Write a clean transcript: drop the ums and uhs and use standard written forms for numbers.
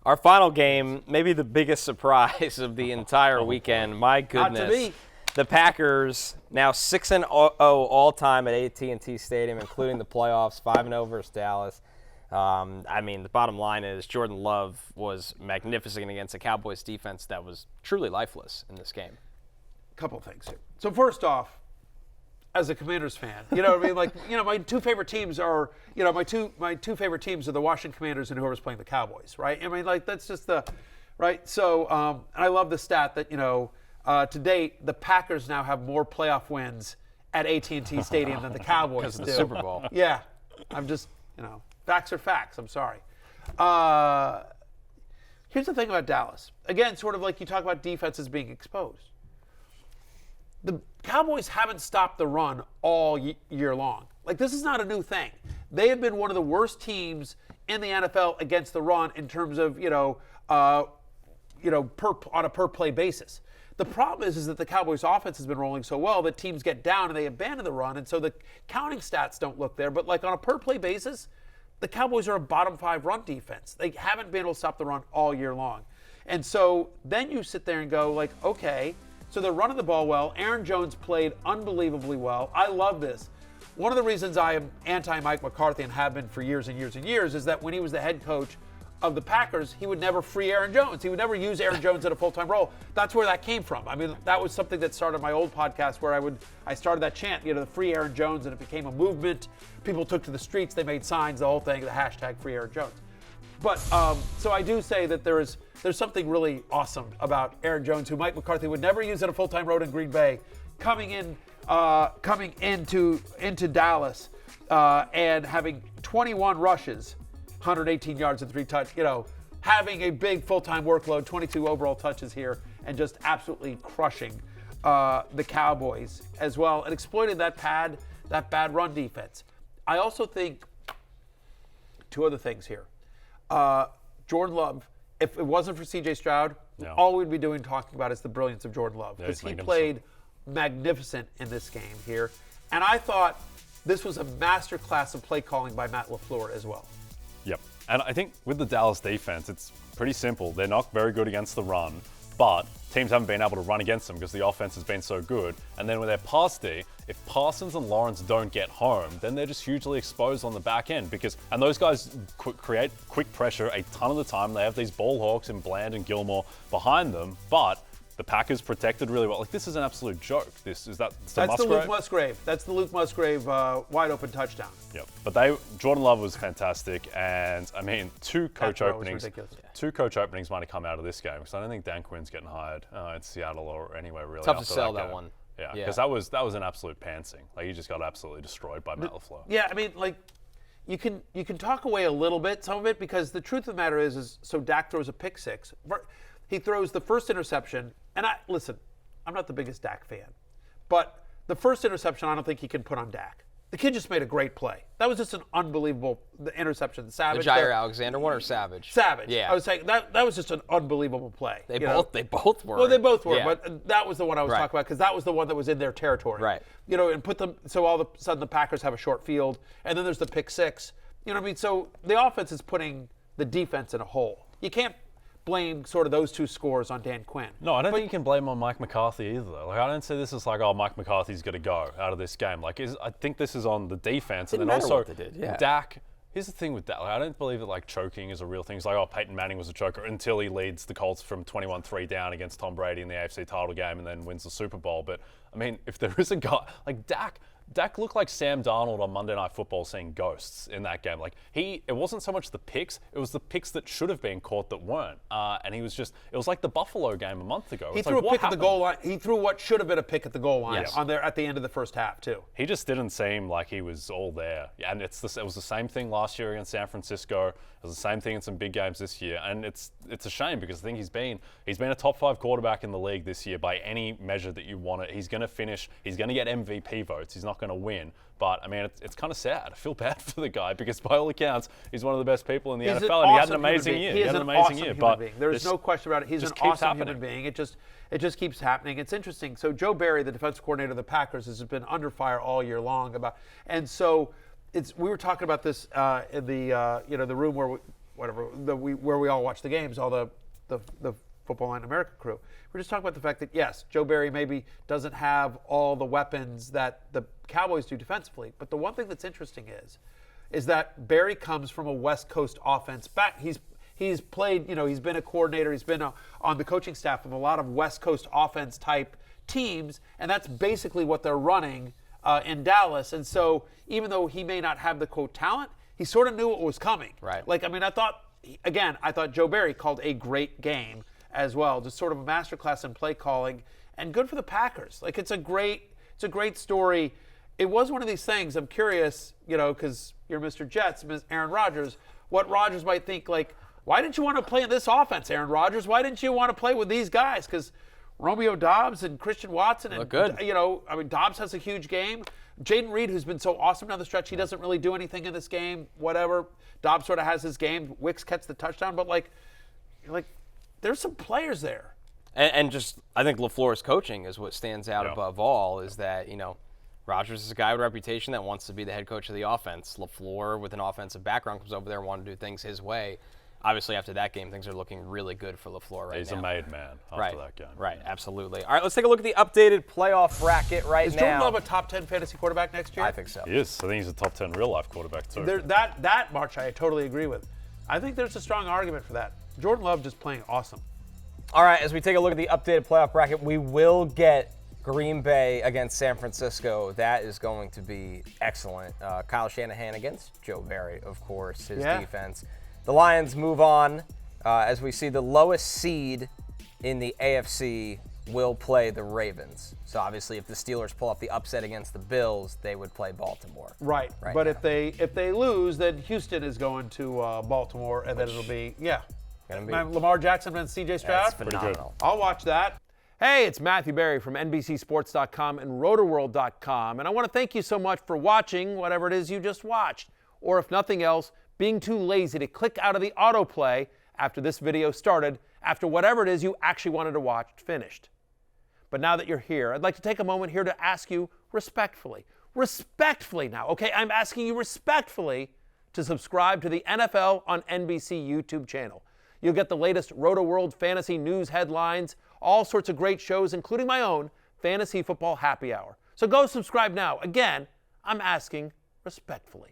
Our final game, maybe the biggest surprise of the entire weekend. My goodness. Not to me. The Packers now 6-0 all-time at AT&T Stadium, including the playoffs, 5-0 versus Dallas. The bottom line is Jordan Love was magnificent against a Cowboys defense that was truly lifeless in this game. Couple things here. So first off, as a Commanders fan, you know what I mean? Like, you know, my two favorite teams are, you know, my two favorite teams are the Washington Commanders and whoever's playing the Cowboys, right? I mean, like, that's just the, right? So, and I love the stat that, you know, to date, the Packers now have more playoff wins at AT&T Stadium than the Cowboys Because of do. the Super Bowl. Yeah. I'm just, you know, facts are facts. I'm sorry. Here's the thing about Dallas. Again, sort of like you talk about defenses being exposed. The Cowboys haven't stopped the run all year long. Like, this is not a new thing. They have been one of the worst teams in the NFL against the run in terms of, on a per play basis. The problem is that the Cowboys offense has been rolling so well that teams get down and they abandon the run, and so the counting stats don't look there. But like on a per play basis, the Cowboys are a bottom 5 run defense. They haven't been able to stop the run all year long. And so then you sit there and go like, okay, so they're running the ball well. Aaron Jones played unbelievably well. I love this. One of the reasons I am anti-Mike McCarthy and have been for years and years and years is that when he was the head coach of the Packers, he would never free Aaron Jones. He would never use Aaron Jones in a full-time role. That's where that came from. I mean, that was something that started my old podcast where I started that chant, the free Aaron Jones, and it became a movement. People took to the streets, they made signs, the whole thing, the hashtag free Aaron Jones. But so I do say that there's something really awesome about Aaron Jones, who Mike McCarthy would never use in a full-time role in Green Bay, coming into Dallas and having 21 rushes, 118 yards and 3 touchdowns, having a big full-time workload, 22 overall touches here, and just absolutely crushing the Cowboys as well, and exploiting that bad run defense. I also think two other things here. Jordan Love, if it wasn't for C.J. Stroud, all we'd be talking about is the brilliance of Jordan Love, because he played magnificent in this game here. And I thought this was a masterclass of play calling by Matt LaFleur as well. Yep. And I think with the Dallas defense, it's pretty simple. They're not very good against the run, but teams haven't been able to run against them because the offense has been so good. And then with their pass D, if Parsons and Lawrence don't get home, then they're just hugely exposed on the back end and those guys create quick pressure a ton of the time. They have these ball hawks in Bland and Gilmore behind them, but the Packers protected really well. Like, this is an absolute joke. That's the Luke Musgrave. That's the Luke Musgrave wide open touchdown. Yep. But Jordan Love was fantastic, and I mean, two coach openings might have come out of this game, because I don't think Dan Quinn's getting hired in Seattle or anywhere really. Tough to sell that one. Yeah, because that was an absolute pantsing. Like, he just got absolutely destroyed by Matt LaFleur. Yeah, I mean, like, you can talk away a little bit, some of it, because the truth of the matter is so Dak throws a pick six. He throws the first interception, and I'm not the biggest Dak fan, but the first interception I don't think he can put on Dak. The kid just made a great play. That was just an unbelievable interception. Savage. The Jair Alexander one or Savage? Savage. Yeah. I was saying that was just an unbelievable play. They both were. Well, they both were, yeah. But that was the one I was talking about, because that was the one that was in their territory. Right. And put them, so all of a sudden the Packers have a short field, and then there's the pick six. You know what I mean? So the offense is putting the defense in a hole. You can't blame sort of those two scores on Dan Quinn. No, I don't think you can blame on Mike McCarthy either. Like, I don't say this is like, Mike McCarthy's got to go out of this game. Like, I think this is on the defense, and then also Dak. Here's the thing with Dak. Like, I don't believe that like choking is a real thing. It's like, Peyton Manning was a choker until he leads the Colts from 21-3 down against Tom Brady in the AFC title game and then wins the Super Bowl. But I mean, if there is a guy like Dak looked like Sam Darnold on Monday Night Football seeing ghosts in that game. Like, it wasn't so much the picks, it was the picks that should have been caught that weren't. And it was like the Buffalo game a month ago. He threw a pick at the goal line. He threw what should have been a pick at the goal line at the end of the first half, too. He just didn't seem like he was all there. And it was the same thing last year against San Francisco. It was the same thing in some big games this year. And it's a shame, because I think he's been a top 5 quarterback in the league this year by any measure that you want it. He's going to finish. He's going to get MVP votes. He's not going to win. But, I mean, it's kind of sad. I feel bad for the guy, because by all accounts, he's one of the best people in the NFL, and he had an amazing year. He had an amazing year. But there's no question about it. He's an awesome human being. It just keeps happening. It's interesting. So Joe Barry, the defensive coordinator of the Packers, has been under fire all year long. And so we were talking about this in the the room where whatever, where we all watch the games, all the Football Line America crew. We're just talking about the fact that, yes, Joe Barry maybe doesn't have all the weapons that the Cowboys do defensively. But the one thing that's interesting is that Barry comes from a West Coast offense back. He's played, he's been a coordinator. He's been on the coaching staff of a lot of West Coast offense type teams. And that's basically what they're running in Dallas. And so even though he may not have the, quote, talent, he sort of knew what was coming. Right. I thought Joe Barry called a great game as well, just sort of a masterclass in play calling, and good for the Packers. Like, it's a great story. It was one of these things. I'm curious, because you're Mr. Jets, Aaron Rodgers, what Rodgers might think, like, why didn't you want to play in this offense, Aaron Rodgers? Why didn't you want to play with these guys? Because Romeo Doubs and Christian Watson, and look good. Doubs has a huge game. Jaden Reed, who's been so awesome down the stretch, he doesn't really do anything in this game. Whatever. Doubs sort of has his game. Wicks catch the touchdown, but there's some players there. And just, I think LaFleur's coaching is what stands out above all, is that, Rodgers is a guy with a reputation that wants to be the head coach of the offense. LaFleur, with an offensive background, comes over there and wants to do things his way. Obviously, after that game, things are looking really good for LaFleur right now. He's a made man after that game. Right, absolutely. All right, let's take a look at the updated playoff bracket now. Is Jordan Love a top 10 fantasy quarterback next year? I think so. He is. I think he's a top 10 real-life quarterback, too. That March, I totally agree with. I think there's a strong argument for that. Jordan Love just playing awesome. All right, as we take a look at the updated playoff bracket, we will get Green Bay against San Francisco. That is going to be excellent. Kyle Shanahan against Joe Barry, of course, his defense. The Lions move on as we see the lowest seed in the AFC will play the Ravens. So obviously, if the Steelers pull off the upset against the Bills, they would play Baltimore. Right. But now, if they lose, then Houston is going to Baltimore, and then it'll be Lamar Jackson and C.J. Stroud. That's phenomenal. I'll watch that. Hey, it's Matthew Berry from NBCSports.com and RotoWorld.com, and I want to thank you so much for watching whatever it is you just watched, or if nothing else, being too lazy to click out of the autoplay after this video started, after whatever it is you actually wanted to watch finished. But now that you're here, I'd like to take a moment here to ask you respectfully now, okay? I'm asking you respectfully to subscribe to the NFL on NBC YouTube channel. You'll get the latest RotoWorld fantasy news headlines, all sorts of great shows, including my own Fantasy Football Happy Hour. So go subscribe now. Again, I'm asking respectfully.